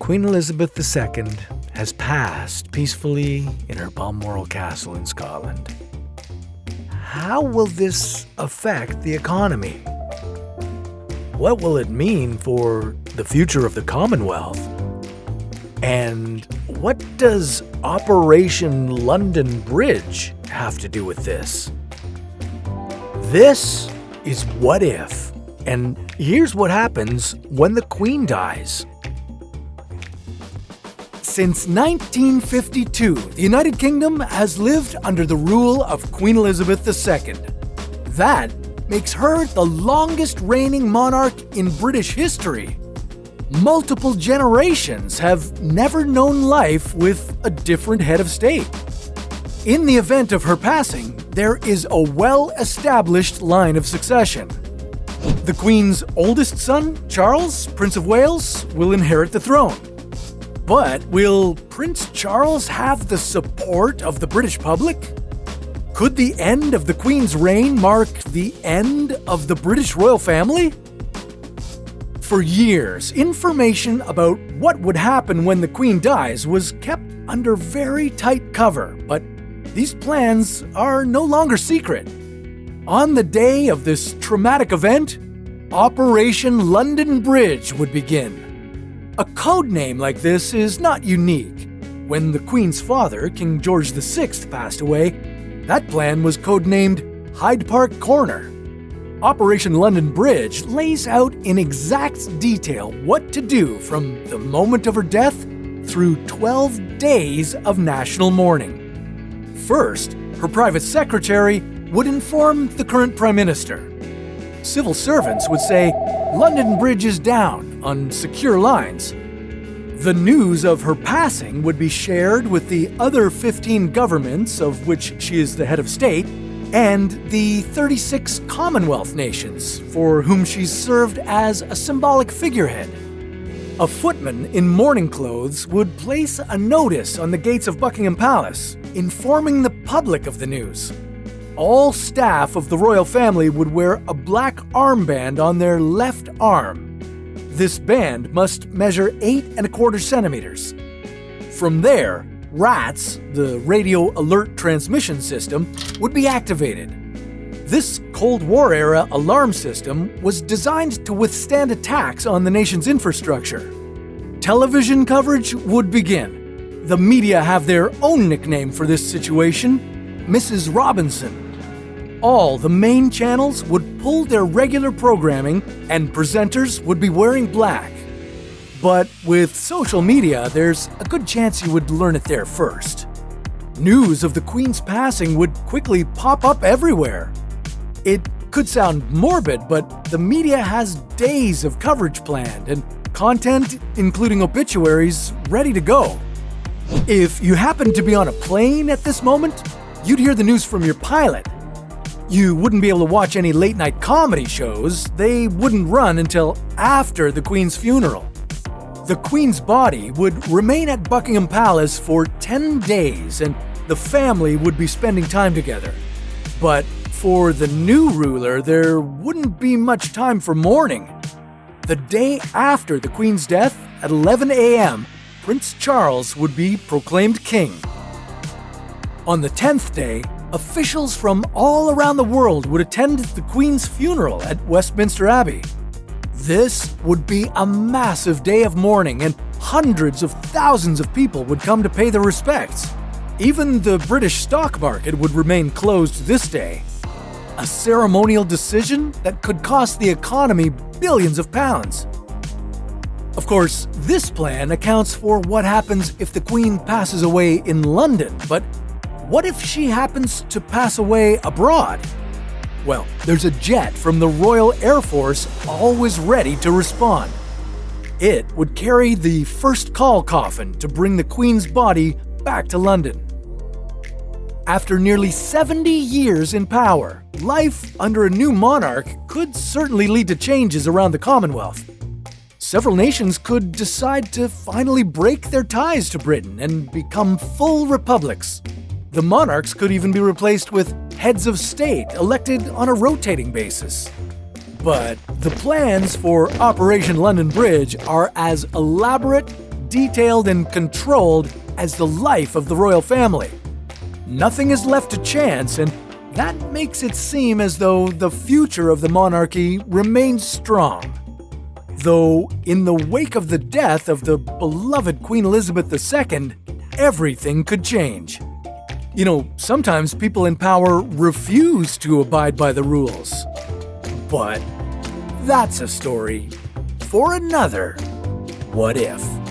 Queen Elizabeth II has passed peacefully in her Balmoral castle in Scotland. How will this affect the economy? What will it mean for the future of the Commonwealth? And what does Operation London Bridge have to do with this? This is What If, and here's what happens when the Queen dies. Since 1952, the United Kingdom has lived under the rule of Queen Elizabeth II. That makes her the longest reigning monarch in British history. Multiple generations have never known life with a different head of state. In the event of her passing, there is a well-established line of succession. The Queen's oldest son, Charles, Prince of Wales, will inherit the throne. But will Prince Charles have the support of the British public? Could the end of the Queen's reign mark the end of the British royal family? For years, information about what would happen when the Queen dies was kept under very tight cover, but these plans are no longer secret. On the day of this traumatic event, Operation London Bridge would begin. A code name like this is not unique. When the Queen's father, King George VI, passed away, that plan was codenamed Hyde Park Corner. Operation London Bridge lays out in exact detail what to do from the moment of her death through 12 days of national mourning. First, her private secretary would inform the current Prime Minister. Civil servants would say, "London Bridge is down," on secure lines. The news of her passing would be shared with the other 15 governments of which she is the head of state, and the 36 Commonwealth nations for whom she's served as a symbolic figurehead. A footman in mourning clothes would place a notice on the gates of Buckingham Palace, informing the public of the news. All staff of the royal family would wear a black armband on their left arm. This band must measure 8¼ centimeters. From there, RATS, the radio alert transmission system, would be activated. This Cold War-era alarm system was designed to withstand attacks on the nation's infrastructure. Television coverage would begin. The media have their own nickname for this situation, Mrs. Robinson. All the main channels would pull their regular programming, and presenters would be wearing black. But with social media, there's a good chance you would learn it there first. News of the Queen's passing would quickly pop up everywhere. It could sound morbid, but the media has days of coverage planned and content, including obituaries, ready to go. If you happen to be on a plane at this moment, you'd hear the news from your pilot. You wouldn't be able to watch any late-night comedy shows. They wouldn't run until after the Queen's funeral. The Queen's body would remain at Buckingham Palace for 10 days, and the family would be spending time together. But for the new ruler, there wouldn't be much time for mourning. The day after the Queen's death, at 11 a.m., Prince Charles would be proclaimed king. On the 10th day, officials from all around the world would attend the Queen's funeral at Westminster Abbey. This would be a massive day of mourning, and hundreds of thousands of people would come to pay their respects. Even the British stock market would remain closed this day. A ceremonial decision that could cost the economy billions of pounds. Of course, this plan accounts for what happens if the Queen passes away in London, but what if she happens to pass away abroad? Well, there's a jet from the Royal Air Force always ready to respond. It would carry the first call coffin to bring the Queen's body back to London. After nearly 70 years in power, life under a new monarch could certainly lead to changes around the Commonwealth. Several nations could decide to finally break their ties to Britain and become full republics. The monarchs could even be replaced with heads of state elected on a rotating basis. But the plans for Operation London Bridge are as elaborate, detailed and controlled as the life of the royal family. Nothing is left to chance, and that makes it seem as though the future of the monarchy remains strong. Though, in the wake of the death of the beloved Queen Elizabeth II, everything could change. You know, sometimes people in power refuse to abide by the rules. But that's a story for another What If.